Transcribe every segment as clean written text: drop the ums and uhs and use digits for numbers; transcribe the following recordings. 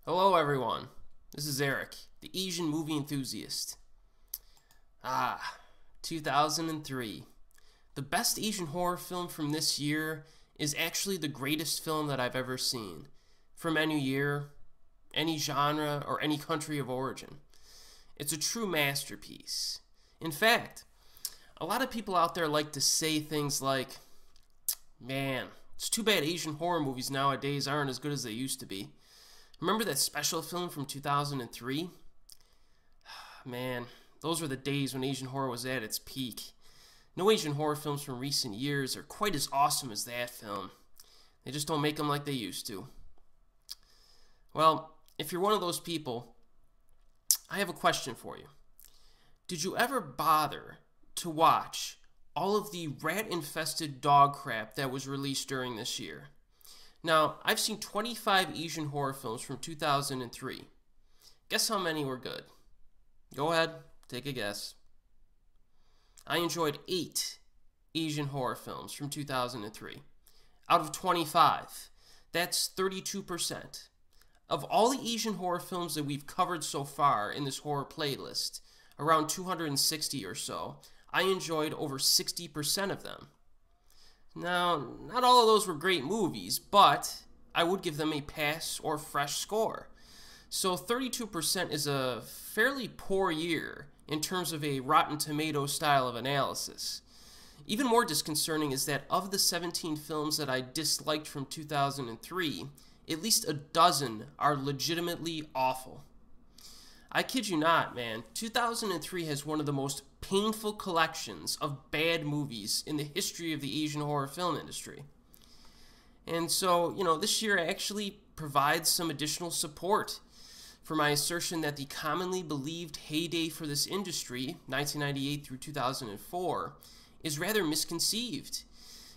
Hello everyone, this is Erik, the Asian movie enthusiast. 2003. The best Asian horror film from this year is actually the greatest film that I've ever seen, from any year, any genre, or any country of origin. It's a true masterpiece. In fact, a lot of people out there like to say things like, man, it's too bad Asian horror movies nowadays aren't as good as they used to be. Remember that special film from 2003? Man, those were the days when Asian horror was at its peak. No Asian horror films from recent years are quite as awesome as that film. They just don't make them like they used to. Well, if you're one of those people, I have a question for you. Did you ever bother to watch all of the rat-infested dog crap that was released during this year? Now, I've seen 25 Asian horror films from 2003. Guess how many were good? Go ahead, take a guess. I enjoyed 8 Asian horror films from 2003. Out of 25, that's 32%. Of all the Asian horror films that we've covered so far in this horror playlist, around 260 or so, I enjoyed over 60% of them. Now, not all of those were great movies, but I would give them a pass or fresh score. So 32% is a fairly poor year in terms of a Rotten Tomatoes style of analysis. Even more disconcerting is that of the 17 films that I disliked from 2003, at least a dozen are legitimately awful. I kid you not, man, 2003 has one of the most painful collections of bad movies in the history of the Asian horror film industry. And so, this year actually provides some additional support for my assertion that the commonly believed heyday for this industry, 1998 through 2004, is rather misconceived.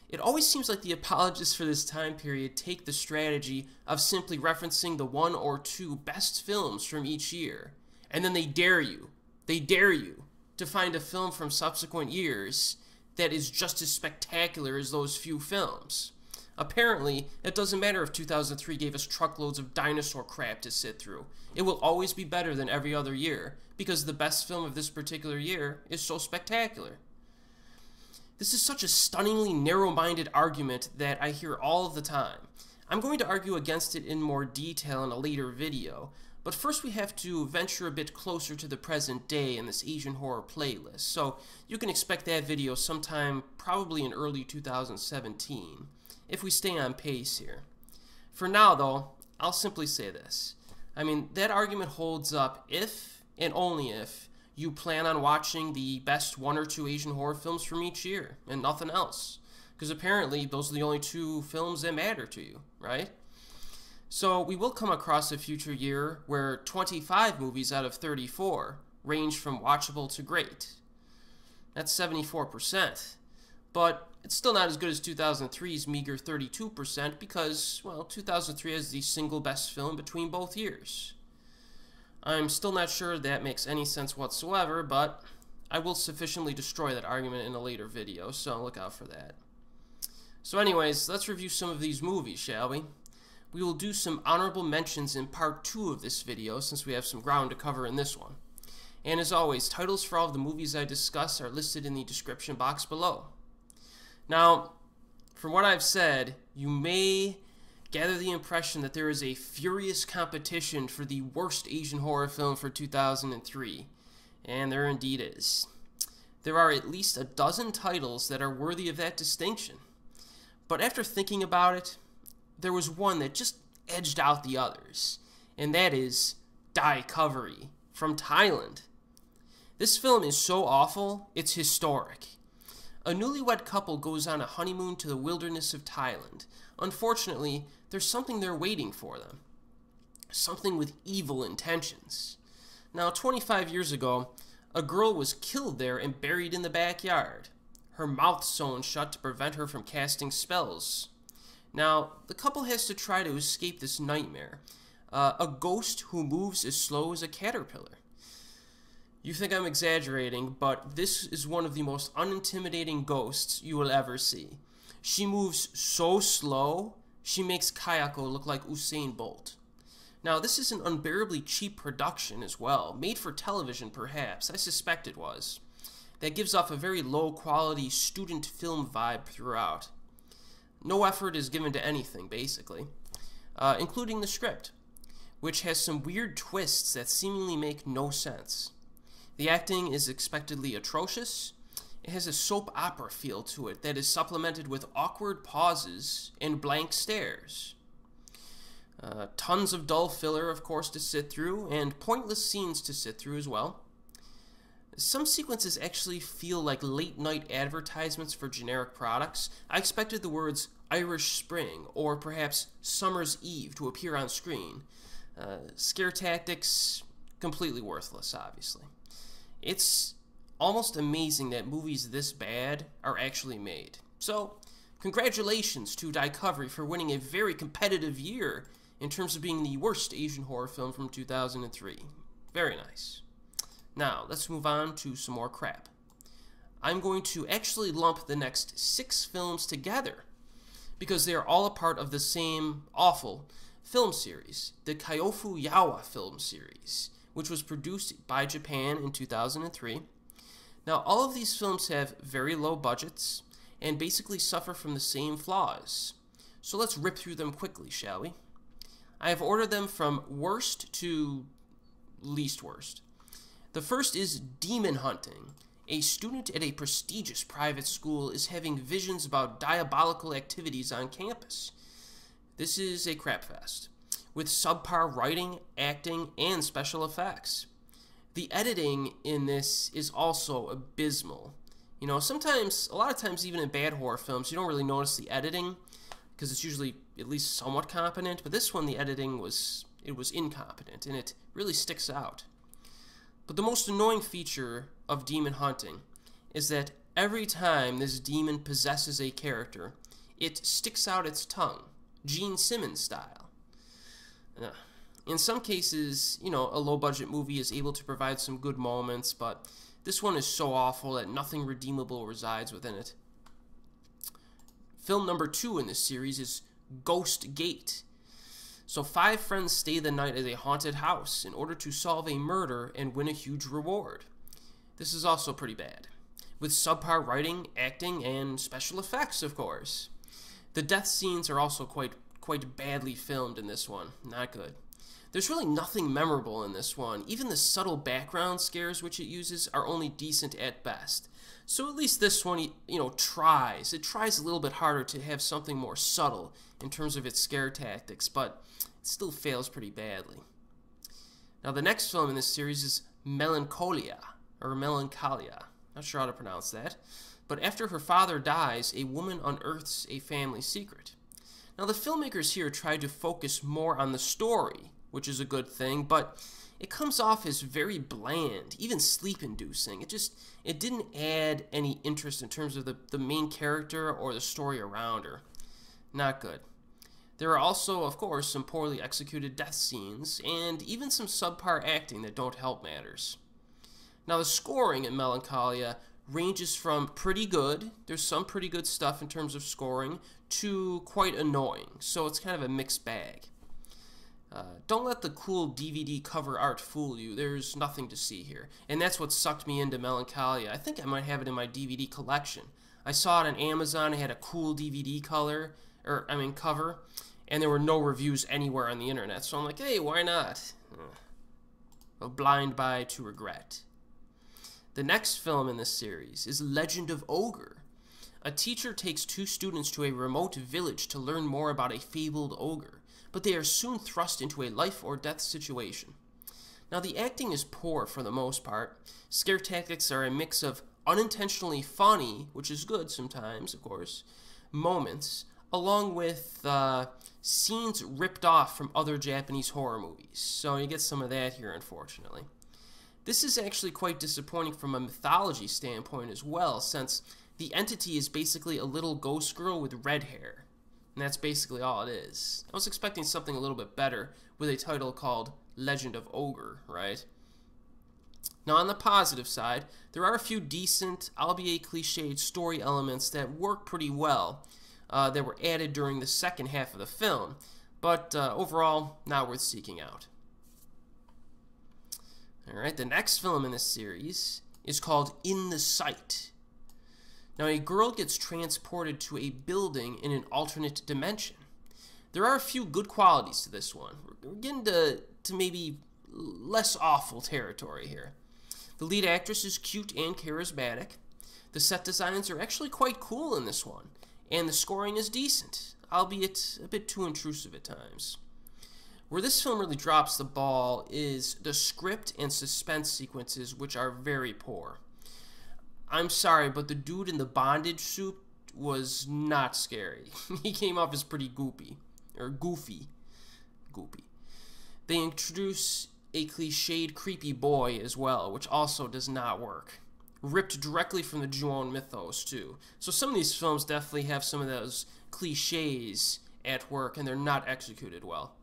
It always seems like the apologists for this time period take the strategy of simply referencing the 1 or 2 best films from each year, and then they dare you to find a film from subsequent years that is just as spectacular as those few films. Apparently, it doesn't matter if 2003 gave us truckloads of dinosaur crap to sit through. It will always be better than every other year, because the best film of this particular year is so spectacular. This is such a stunningly narrow-minded argument that I hear all of the time. I'm going to argue against it in more detail in a later video, but first we have to venture a bit closer to the present day in this Asian horror playlist, so you can expect that video sometime probably in early 2017, if we stay on pace here. For now though, I'll simply say this. That argument holds up if, and only if, you plan on watching the best 1 or 2 Asian horror films from each year, and nothing else. Because apparently those are the only 2 films that matter to you, right? So we will come across a future year where 25 movies out of 34 range from watchable to great. That's 74%. But it's still not as good as 2003's meager 32% because, well, 2003 has the single best film between both years. I'm still not sure that makes any sense whatsoever, but I will sufficiently destroy that argument in a later video, so look out for that. So anyways, let's review some of these movies, shall we? We will do some honorable mentions in part 2 of this video, since we have some ground to cover in this one. And as always, titles for all of the movies I discuss are listed in the description box below. Now, from what I've said, you may gather the impression that there is a furious competition for the worst Asian horror film for 2003, and there indeed is. There are at least a dozen titles that are worthy of that distinction. But after thinking about it, there was one that just edged out the others, and that is Diecovery from Thailand. This film is so awful, it's historic. A newlywed couple goes on a honeymoon to the wilderness of Thailand. Unfortunately, there's something there waiting for them. Something with evil intentions. Now, 25 years ago, a girl was killed there and buried in the backyard. Her mouth sewn shut to prevent her from casting spells. Now, the couple has to try to escape this nightmare. A ghost who moves as slow as a caterpillar. You think I'm exaggerating, but this is one of the most unintimidating ghosts you will ever see. She moves so slow, she makes Kayako look like Usain Bolt. Now, this is an unbearably cheap production as well, made for television perhaps, I suspect it was, that gives off a very low-quality student film vibe throughout. No effort is given to anything, basically, including the script, which has some weird twists that seemingly make no sense. The acting is expectedly atrocious. It has a soap opera feel to it that is supplemented with awkward pauses and blank stares. Tons of dull filler, of course, to sit through, and pointless scenes to sit through as well. Some sequences actually feel like late-night advertisements for generic products. I expected the words Irish Spring or perhaps Summer's Eve to appear on screen. Scare tactics, completely worthless, obviously. It's almost amazing that movies this bad are actually made. So, congratulations to Diecovery for winning a very competitive year in terms of being the worst Asian horror film from 2003. Very nice. Now, let's move on to some more crap. I'm going to actually lump the next 6 films together because they are all a part of the same awful film series, the Kyofu Yawa film series, which was produced by Japan in 2003. Now, all of these films have very low budgets and basically suffer from the same flaws. So let's rip through them quickly, shall we? I have ordered them from worst to least worst. The first is Demon Hunting. A student at a prestigious private school is having visions about diabolical activities on campus. This is a crapfest, with subpar writing, acting, and special effects. The editing in this is also abysmal. You know, a lot of times even in bad horror films, you don't really notice the editing, because it's usually at least somewhat competent, but this one, the editing was incompetent, and it really sticks out. But the most annoying feature of Demon Hunting is that every time this demon possesses a character, it sticks out its tongue, Gene Simmons style. In some cases, you know, a low-budget movie is able to provide some good moments, but this one is so awful that nothing redeemable resides within it. Film number 2 in this series is Ghost Gate. So 5 friends stay the night at a haunted house in order to solve a murder and win a huge reward. This is also pretty bad, with subpar writing, acting, and special effects, of course. The death scenes are also quite badly filmed in this one. Not good. There's really nothing memorable in this one. Even the subtle background scares which it uses are only decent at best. So at least this one, you know, tries. It tries a little bit harder to have something more subtle in terms of its scare tactics, but it still fails pretty badly. Now the next film in this series is Melancholia, or Melancholia. Not sure how to pronounce that. But after her father dies, a woman unearths a family secret. Now the filmmakers here tried to focus more on the story, which is a good thing, but it comes off as very bland, even sleep-inducing. It didn't add any interest in terms of the main character or the story around her. Not good. There are also, of course, some poorly executed death scenes, and even some subpar acting that don't help matters. Now the scoring in Melancholia ranges from pretty good, there's some pretty good stuff in terms of scoring, to quite annoying, so it's kind of a mixed bag. Don't let the cool DVD cover art fool you. There's nothing to see here. And that's what sucked me into Melancholia. I think I might have it in my DVD collection. I saw it on Amazon. It had a cool DVD cover, and there were no reviews anywhere on the internet. So I'm like, hey, why not? A blind buy to regret. The next film in this series is Legend of Ogre. A teacher takes 2 students to a remote village to learn more about a fabled ogre, but they are soon thrust into a life-or-death situation. Now, the acting is poor for the most part. Scare tactics are a mix of unintentionally funny, which is good sometimes, of course, moments, along with scenes ripped off from other Japanese horror movies. So you get some of that here, unfortunately. This is actually quite disappointing from a mythology standpoint as well, since the entity is basically a little ghost girl with red hair. And that's basically all it is. I was expecting something a little bit better with a title called Legend of Ogre, right? Now, on the positive side, there are a few decent, albeit cliched, story elements that work pretty well that were added during the second half of the film. but overall, not worth seeking out. Alright, the next film in this series is called In the Sight. Now, a girl gets transported to a building in an alternate dimension. There are a few good qualities to this one. We're getting to maybe less awful territory here. The lead actress is cute and charismatic. The set designs are actually quite cool in this one, and the scoring is decent, albeit a bit too intrusive at times. Where this film really drops the ball is the script and suspense sequences, which are very poor. I'm sorry, but the dude in the bondage suit was not scary. He came off as pretty goofy. They introduce a cliched creepy boy as well, which also does not work. Ripped directly from the Ju-on mythos, too. So some of these films definitely have some of those cliches at work, and they're not executed well.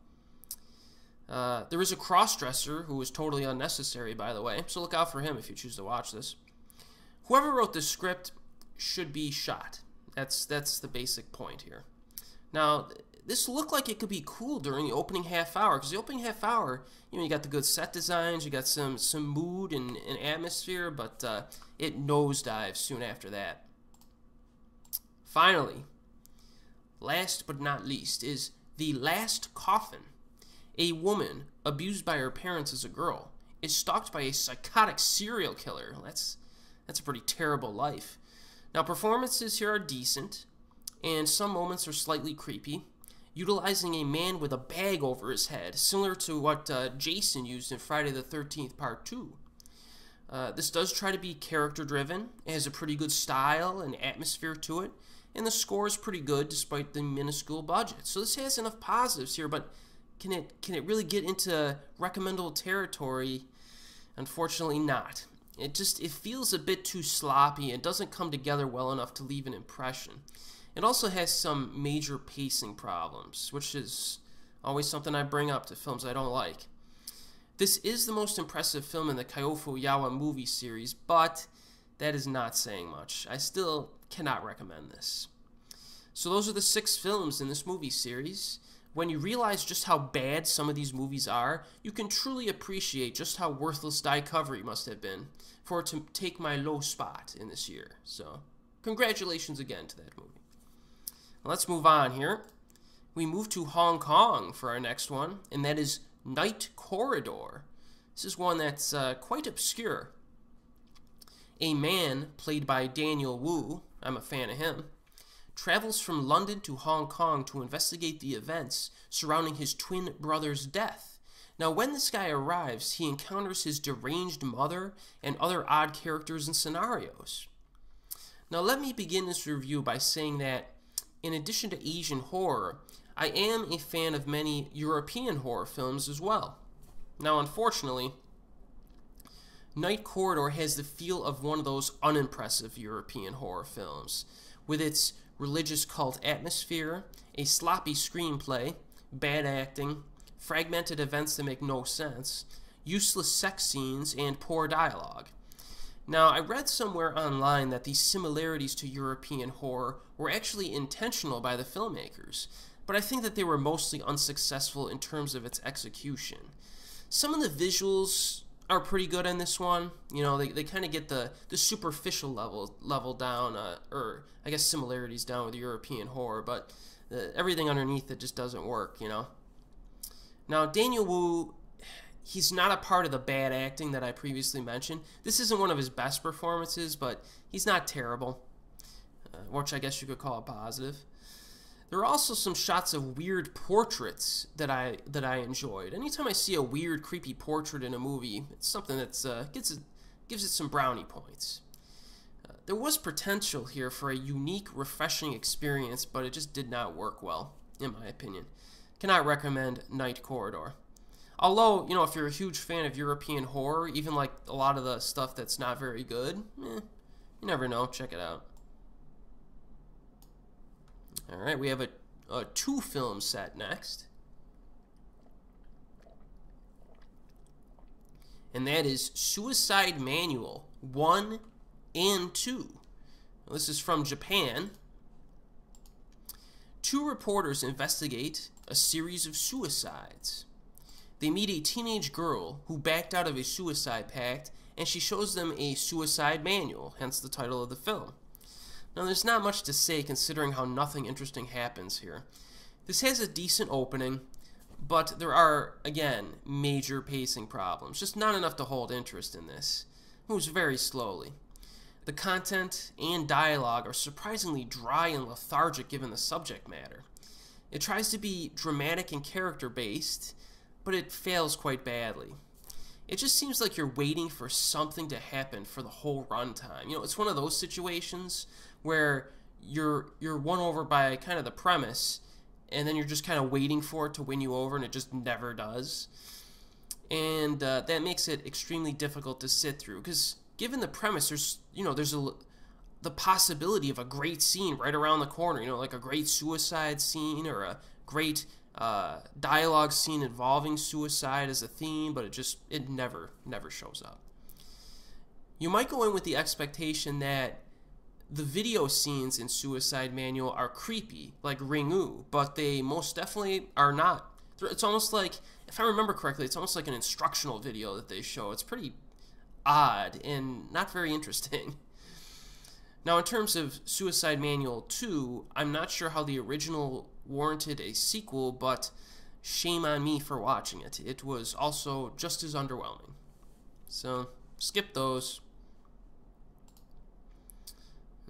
There is a cross-dresser who is totally unnecessary, by the way, so look out for him if you choose to watch this. Whoever wrote this script should be shot. That's the basic point here. Now, this looked like it could be cool during the opening half hour, because the opening half hour, you got the good set designs, you got some mood and atmosphere, but it nosedives soon after that. Finally, last but not least, is The Last Coffin. A woman, abused by her parents as a girl, is stalked by a psychotic serial killer. That's a pretty terrible life. Now, performances here are decent, and some moments are slightly creepy, utilizing a man with a bag over his head, similar to what Jason used in Friday the 13th Part 2. This does try to be character-driven. It has a pretty good style and atmosphere to it, and the score is pretty good despite the minuscule budget. So this has enough positives here, but can it really get into recommendable territory? Unfortunately not. It feels a bit too sloppy and doesn't come together well enough to leave an impression. It also has some major pacing problems, which is always something I bring up to films I don't like. This is the most impressive film in the Kyofu Yawa movie series, but that is not saying much. I still cannot recommend this. So those are the 6 films in this movie series. When you realize just how bad some of these movies are, you can truly appreciate just how worthless Diecovery must have been for it to take my low spot in this year. So, congratulations again to that movie. Now, let's move on here. We move to Hong Kong for our next one, and that is Night Corridor. This is one that's quite obscure. A man, played by Daniel Wu, I'm a fan of him, travels from London to Hong Kong to investigate the events surrounding his twin brother's death. Now, when this guy arrives, he encounters his deranged mother and other odd characters and scenarios. Now, let me begin this review by saying that, in addition to Asian horror, I am a fan of many European horror films as well. Now, unfortunately, Night Corridor has the feel of one of those unimpressive European horror films, with its religious cult atmosphere, a sloppy screenplay, bad acting, fragmented events that make no sense, useless sex scenes, and poor dialogue. Now, I read somewhere online that these similarities to European horror were actually intentional by the filmmakers, but I think that they were mostly unsuccessful in terms of its execution. Some of the visuals are pretty good in this one. They kind of get the superficial level down, or I guess similarities down with European horror, but everything underneath it just doesn't work, Now, Daniel Wu, he's not a part of the bad acting that I previously mentioned. This isn't one of his best performances, but he's not terrible, which I guess you could call a positive. There are also some shots of weird portraits that I enjoyed. Anytime I see a weird, creepy portrait in a movie, it's something that gives it some brownie points. There was potential here for a unique, refreshing experience, but it just did not work well, in my opinion. Cannot recommend Night Corridor. Although, if you're a huge fan of European horror, even like a lot of the stuff that's not very good, you never know, check it out. Alright, we have a 2-film set next. And that is Suicide Manual 1 and 2. This is from Japan. 2 reporters investigate a series of suicides. They meet a teenage girl who backed out of a suicide pact, and she shows them a suicide manual, hence the title of the film. Now, there's not much to say considering how nothing interesting happens here. This has a decent opening, but there are, again, major pacing problems. Just not enough to hold interest in this. It moves very slowly. The content and dialogue are surprisingly dry and lethargic given the subject matter. It tries to be dramatic and character-based, but it fails quite badly. It just seems like you're waiting for something to happen for the whole runtime. You know, it's one of those situations where you're won over by kind of the premise, and then you're just kind of waiting for it to win you over, and it just never does. And that makes it extremely difficult to sit through, because given the premise, there's the possibility of a great scene right around the corner, like a great suicide scene or a great dialogue scene involving suicide as a theme, but it never shows up. You might go in with the expectation that the video scenes in Suicide Manual are creepy, like Ring-U, but they most definitely are not. It's almost like, if I remember correctly, it's almost like an instructional video that they show. It's pretty odd and not very interesting. Now, in terms of Suicide Manual 2, I'm not sure how the original warranted a sequel, but shame on me for watching it. It was also just as underwhelming. So, skip those.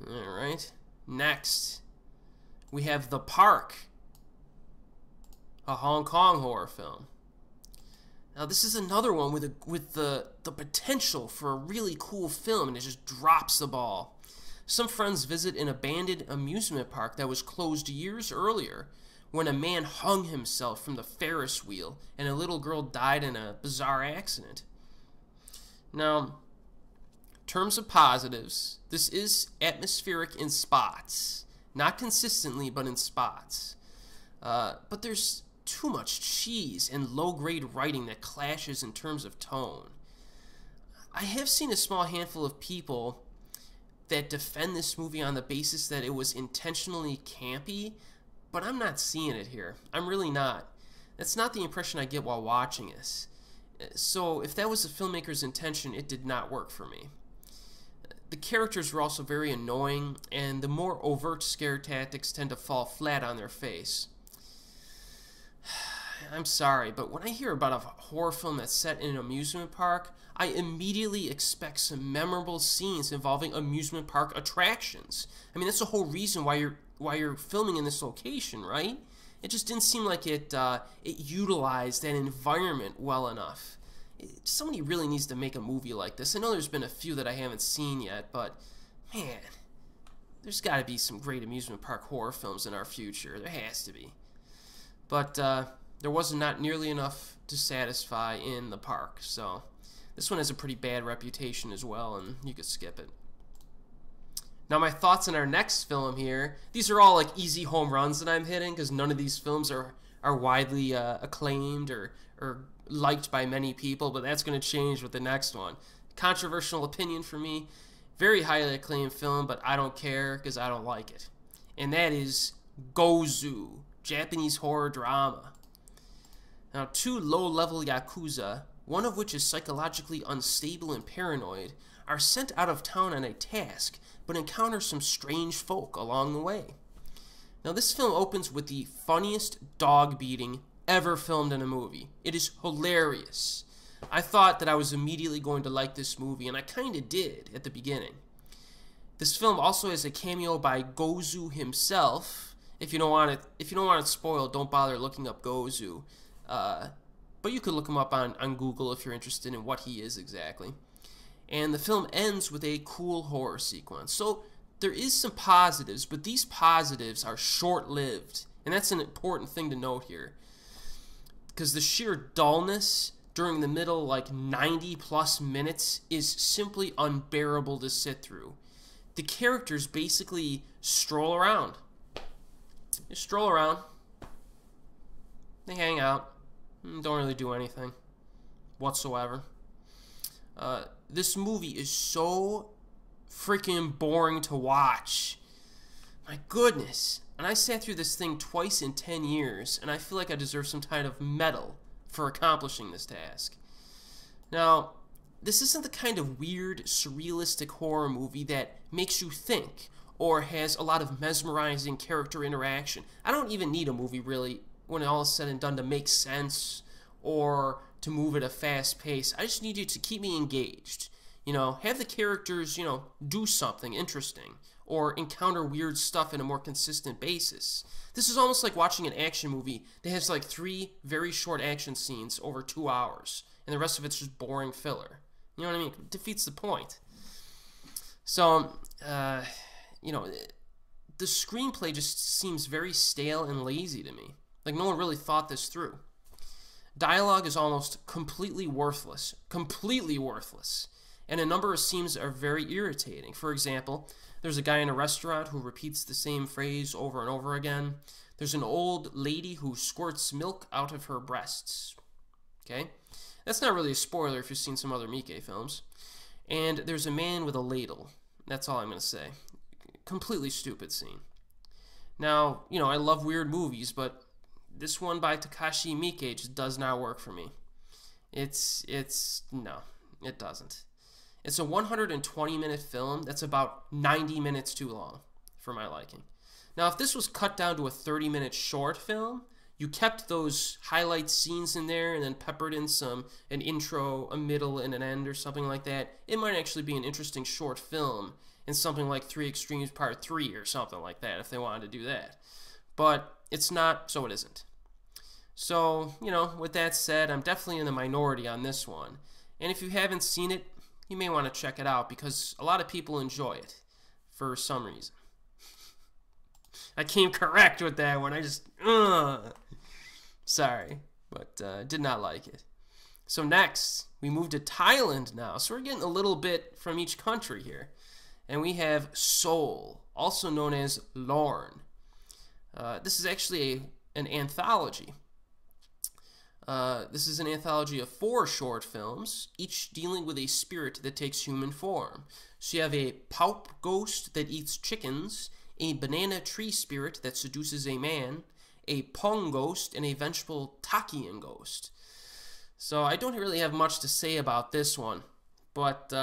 Alright, next, we have The Park, a Hong Kong horror film. Now, this is another one with the potential for a really cool film, and it just drops the ball. Some friends visit an abandoned amusement park that was closed years earlier when a man hung himself from the Ferris wheel and a little girl died in a bizarre accident. Now, in terms of positives, this is atmospheric in spots. Not consistently, but in spots. But there's too much cheese and low-grade writing that clashes in terms of tone. I have seen a small handful of people that defend this movie on the basis that it was intentionally campy, but I'm not seeing it here. I'm really not. That's not the impression I get while watching this. So if that was the filmmaker's intention, it did not work for me. The characters were also very annoying, and the more overt scare tactics tend to fall flat on their face. I'm sorry, but when I hear about a horror film that's set in an amusement park, I immediately expect some memorable scenes involving amusement park attractions. I mean, that's the whole reason why you're filming in this location, right? It just didn't seem like it utilized that environment well enough. Somebody really needs to make a movie like this. I know there's been a few that I haven't seen yet, but man, there's got to be some great amusement park horror films in our future. There has to be. But there was not nearly enough to satisfy in The Park, so this one has a pretty bad reputation as well, and you could skip it. Now, my thoughts on our next film here. These are all like easy home runs that I'm hitting, because none of these films are widely acclaimed or liked by many people, but that's going to change with the next one. Controversial opinion for me. Very highly acclaimed film, but I don't care because I don't like it. And that is Gozu, Japanese horror drama. Now, two low-level Yakuza, one of which is psychologically unstable and paranoid, are sent out of town on a task, but encounter some strange folk along the way. Now, this film opens with the funniest dog beating ever filmed in a movie. It is hilarious. I thought that I was immediately going to like this movie, and I kind of did at the beginning. This film also has a cameo by Gozu himself. If you don't want it spoiled, don't bother looking up Gozu. But you could look him up on Google if you're interested in what he is exactly. And the film ends with a cool horror sequence. So there is some positives, but these positives are short-lived. And that's an important thing to note here. Because the sheer dullness during the middle, like 90-plus minutes, is simply unbearable to sit through. The characters basically stroll around. They stroll around. They hang out. Don't really do anything whatsoever. This movie is so freaking boring to watch. My goodness. And I sat through this thing twice in 10 years, and I feel like I deserve some kind of medal for accomplishing this task. Now, this isn't the kind of weird, surrealistic horror movie that makes you think or has a lot of mesmerizing character interaction. I don't even need a movie, really, when all is said and done, to make sense or to move at a fast pace. I just need you to keep me engaged. You know, have the characters, you know, do something interesting or encounter weird stuff in a more consistent basis. This is almost like watching an action movie that has like 3 very short action scenes over 2 hours, and the rest of it's just boring filler. You know what I mean? It defeats the point. So, you know, the screenplay just seems very stale and lazy to me. Like, no one really thought this through. Dialogue is almost completely worthless. Completely worthless. And a number of scenes are very irritating. For example, there's a guy in a restaurant who repeats the same phrase over and over again. There's an old lady who squirts milk out of her breasts. Okay? That's not really a spoiler if you've seen some other Miike films. And there's a man with a ladle. That's all I'm going to say. Completely stupid scene. Now, you know, I love weird movies, but this one by Takashi Miike just does not work for me. No, it doesn't. It's a 120-minute film that's about 90 minutes too long for my liking. Now, if this was cut down to a 30-minute short film, you kept those highlight scenes in there and then peppered in an intro, a middle, and an end or something like that, it might actually be an interesting short film in something like 3 Extremes Part 3 or something like that if they wanted to do that. But it's not, so it isn't. So, you know, with that said, I'm definitely in the minority on this one. And if you haven't seen it, you may want to check it out because a lot of people enjoy it for some reason. I came correct with that one. I just, sorry, but did not like it. So next, we move to Thailand now. So we're getting a little bit from each country here. And we have Seoul, also known as Lhorn. This is actually an anthology. This is an anthology of 4 short films, each dealing with a spirit that takes human form. So you have a paup ghost that eats chickens, a banana tree spirit that seduces a man, a pong ghost, and a vengeful Takian ghost. So I don't really have much to say about this one, but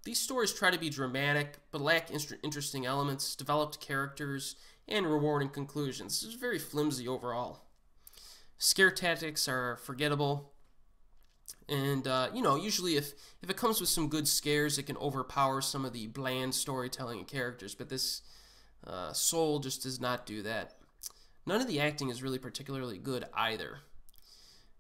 these stories try to be dramatic, but lack interesting elements, developed characters, and rewarding conclusions. This is very flimsy overall. Scare tactics are forgettable, and you know, usually if it comes with some good scares, it can overpower some of the bland storytelling and characters, but this Seoul just does not do that. None of the acting is really particularly good either.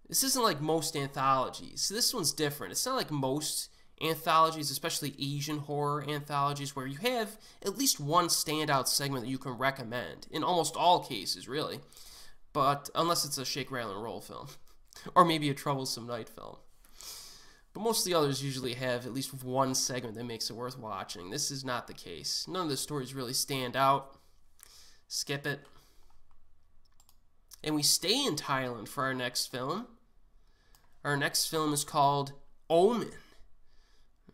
This isn't like most anthologies. This one's different. It's not like most anthologies, especially Asian horror anthologies, where you have at least one standout segment that you can recommend, in almost all cases, really. But unless it's a shake, rattle, and roll film, or maybe a troublesome night film. But most of the others usually have at least one segment that makes it worth watching. This is not the case. None of the stories really stand out. Skip it. And we stay in Thailand for our next film. Our next film is called Omen.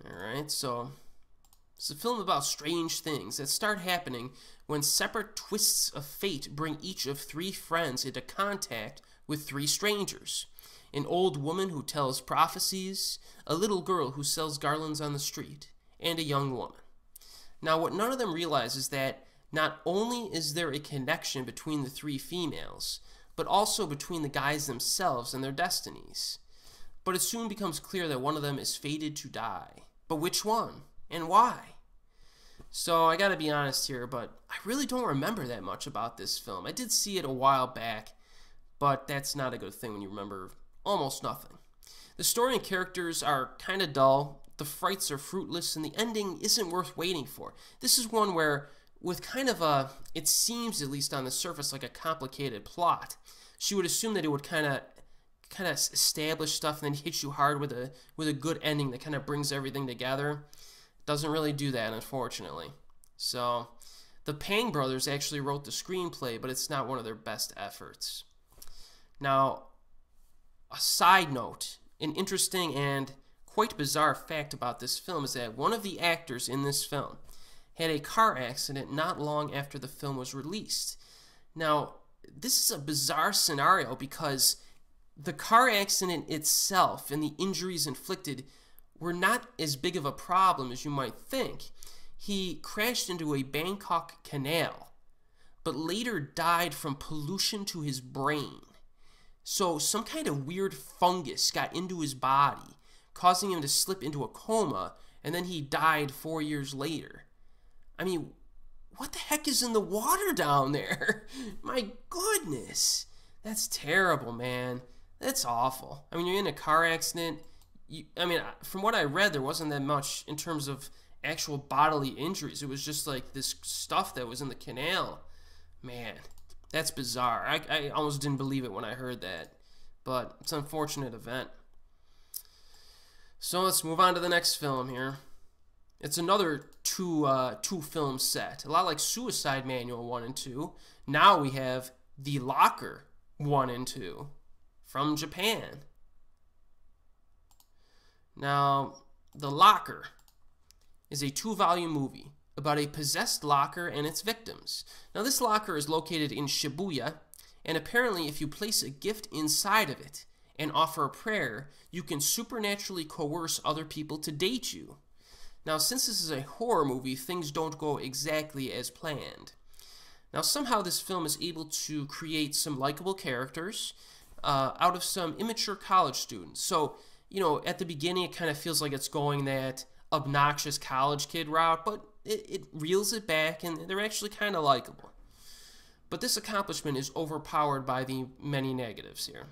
Alright, so it's a film about strange things that start happening when separate twists of fate bring each of 3 friends into contact with 3 strangers. An old woman who tells prophecies, a little girl who sells garlands on the street, and a young woman. Now, what none of them realize is that not only is there a connection between the 3 females, but also between the guys themselves and their destinies. But it soon becomes clear that one of them is fated to die. But which one? And why? So I gotta be honest here, but I really don't remember that much about this film. I did see it a while back, but that's not a good thing when you remember almost nothing. The story and characters are kind of dull, the frights are fruitless, and the ending isn't worth waiting for. This is one where, with kind of a, it seems at least on the surface like a complicated plot, so you would assume that it would kind of establish stuff and then hit you hard with a good ending that kind of brings everything together. Doesn't really do that, unfortunately. So the Pang brothers actually wrote the screenplay, but it's not one of their best efforts. Now, a side note, an interesting and quite bizarre fact about this film is that one of the actors in this film had a car accident not long after the film was released. Now, this is a bizarre scenario because the car accident itself and the injuries inflicted were not as big of a problem as you might think. He crashed into a Bangkok canal, but later died from pollution to his brain. So some kind of weird fungus got into his body, causing him to slip into a coma, and then he died 4 years later. I mean, what the heck is in the water down there? My goodness. That's terrible, man. That's awful. I mean, you're in a car accident. From what I read, there wasn't that much in terms of actual bodily injuries. It was just like this stuff that was in the canal. Man, that's bizarre. I almost didn't believe it when I heard that. But it's an unfortunate event. So let's move on to the next film here. It's another two film set. A lot like Suicide Manual 1 and 2. Now we have The Locker 1 and 2 from Japan. Now, The Locker is a 2-volume movie about a possessed locker and its victims. Now, this locker is located in Shibuya, and apparently if you place a gift inside of it and offer a prayer, you can supernaturally coerce other people to date you. Now, since this is a horror movie, things don't go exactly as planned. Now, somehow this film is able to create some likable characters out of some immature college students. So, you know, at the beginning it kind of feels like it's going that obnoxious college kid route, but it reels it back, and they're actually kind of likable. But this accomplishment is overpowered by the many negatives here.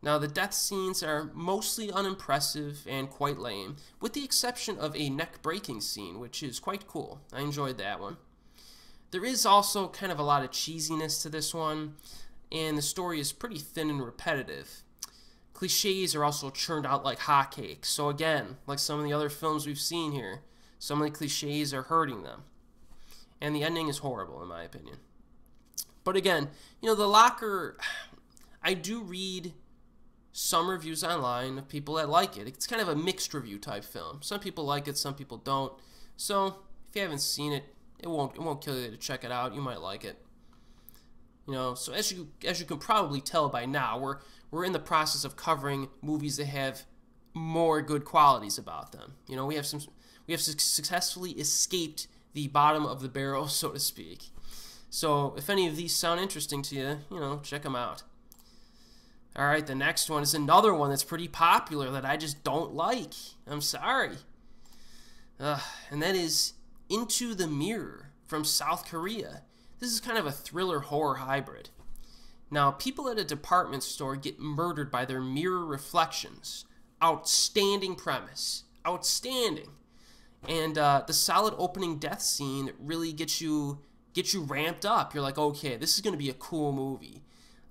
Now, the death scenes are mostly unimpressive and quite lame, with the exception of a neck-breaking scene, which is quite cool. I enjoyed that one. There is also kind of a lot of cheesiness to this one, and the story is pretty thin and repetitive. Cliches are also churned out like hotcakes, so again, like some of the other films we've seen here, some of the cliches are hurting them. And the ending is horrible, in my opinion. But again, you know, The Locker, I do read some reviews online of people that like it. It's kind of a mixed review type film. Some people like it, some people don't. So if you haven't seen it, it won't kill you to check it out. You might like it. You know, so as you can probably tell by now, we're in the process of covering movies that have more good qualities about them. You know, we have successfully escaped the bottom of the barrel, so to speak. So if any of these sound interesting to you, you know, check them out. All right, the next one is another one that's pretty popular that I just don't like. I'm sorry. And that is Into the Mirror from South Korea. This is kind of a thriller horror hybrid. Now, people at a department store get murdered by their mirror reflections. Outstanding premise. Outstanding. And the solid opening death scene really gets you ramped up. You're like, okay, this is going to be a cool movie.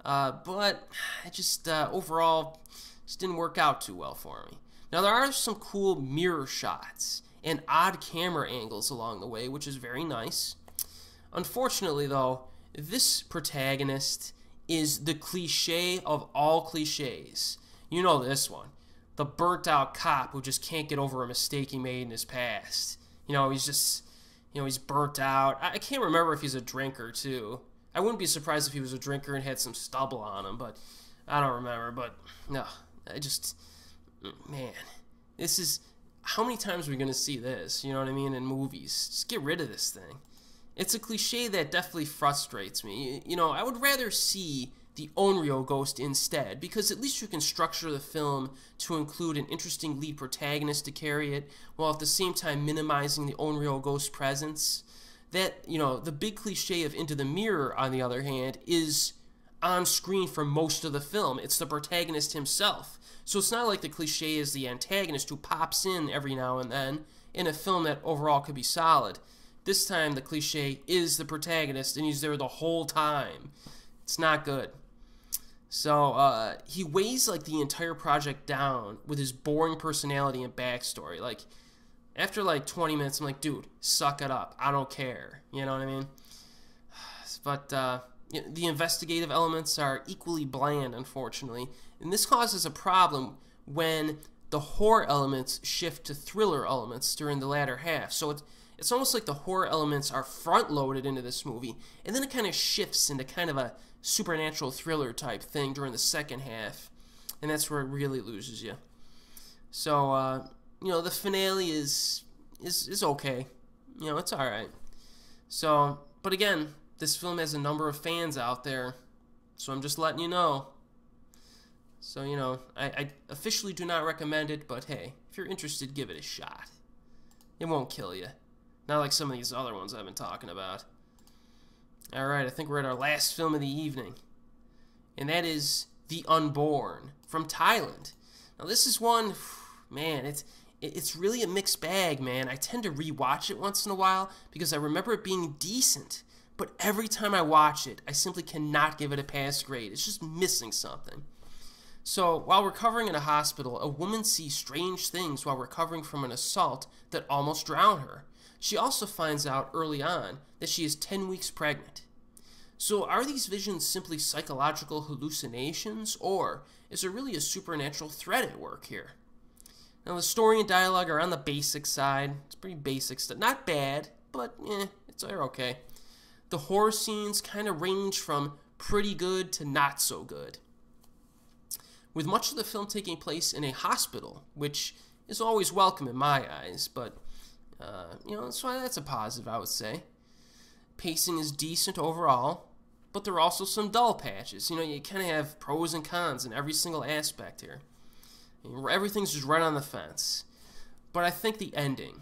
But it just overall just didn't work out too well for me. Now, there are some cool mirror shots and odd camera angles along the way, which is very nice. Unfortunately, though, this protagonist is the cliche of all cliches. You know this one. The burnt-out cop who just can't get over a mistake he made in his past. You know, he's just, you know, he's burnt out. I can't remember if he's a drinker, too. I wouldn't be surprised if he was a drinker and had some stubble on him, but I don't remember. But, no, man, this is, how many times are we going to see this, you know what I mean, in movies? Just get rid of this thing. It's a cliche that definitely frustrates me. You know, I would rather see the Onryo ghost instead, because at least you can structure the film to include an interesting lead protagonist to carry it, while at the same time minimizing the Onryo ghost presence. That, you know, the big cliche of Into the Mirror, on the other hand, is on screen for most of the film. It's the protagonist himself. So it's not like the cliche is the antagonist who pops in every now and then in a film that overall could be solid. This time the cliche is the protagonist, and he's there the whole time. It's not good. So he weighs like the entire project down with his boring personality and backstory. Like, after like 20 minutes, I'm like, dude, suck it up. I don't care. You know what I mean? But the investigative elements are equally bland, unfortunately. And this causes a problem when the horror elements shift to thriller elements during the latter half. So It's almost like the horror elements are front-loaded into this movie, and then it kind of shifts into kind of a supernatural thriller type thing during the second half, and that's where it really loses you. So, you know, the finale is okay. You know, it's alright. So, but again, this film has a number of fans out there, so I'm just letting you know. So, you know, I officially do not recommend it, but hey, if you're interested, give it a shot. It won't kill you. Not like some of these other ones I've been talking about. Alright, I think we're at our last film of the evening. And that is The Unborn from Thailand. Now this is one, man, it's really a mixed bag, man. I tend to rewatch it once in a while because I remember it being decent. But every time I watch it, I simply cannot give it a pass grade. It's just missing something. So, while recovering in a hospital, a woman sees strange things while recovering from an assault that almost drowned her. She also finds out early on that she is 10 weeks pregnant. So, are these visions simply psychological hallucinations, or is there really a supernatural threat at work here? Now, the story and dialogue are on the basic side. It's pretty basic stuff. Not bad, but they're okay. The horror scenes kind of range from pretty good to not so good, with much of the film taking place in a hospital, which is always welcome in my eyes, but, you know, that's a positive, I would say. Pacing is decent overall, but there are also some dull patches. You know, you kind of have pros and cons in every single aspect here. Everything's just right on the fence. But I think the ending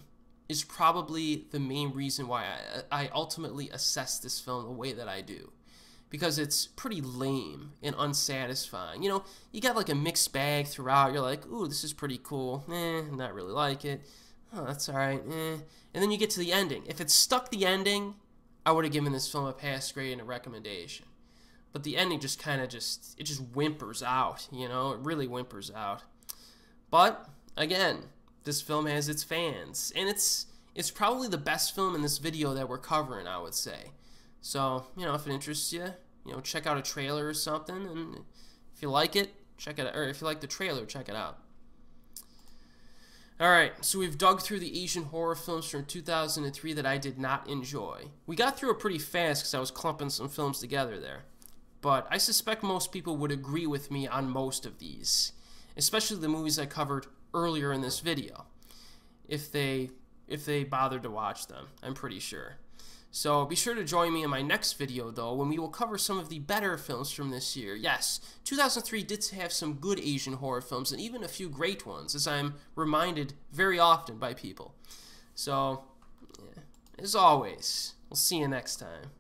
is probably the main reason why I ultimately assess this film the way that I do. Because it's pretty lame and unsatisfying. You know, you got like a mixed bag throughout. You're like, ooh, this is pretty cool. Not really like it. Oh, that's alright. And then you get to the ending. If it stuck the ending, I would have given this film a pass grade and a recommendation. But the ending just kind of it just whimpers out, you know? It really whimpers out. But, again, this film has its fans. And it's probably the best film in this video that we're covering, I would say. So, you know, if it interests you, you know, check out a trailer or something, and if you like it, check it out, or if you like the trailer, check it out. Alright, so we've dug through the Asian horror films from 2003 that I did not enjoy. We got through it pretty fast because I was clumping some films together there. But I suspect most people would agree with me on most of these, especially the movies I covered earlier in this video, if they bothered to watch them, I'm pretty sure. So be sure to join me in my next video, though, when we will cover some of the better films from this year. Yes, 2003 did have some good Asian horror films, and even a few great ones, as I'm reminded very often by people. So, as always, we'll see you next time.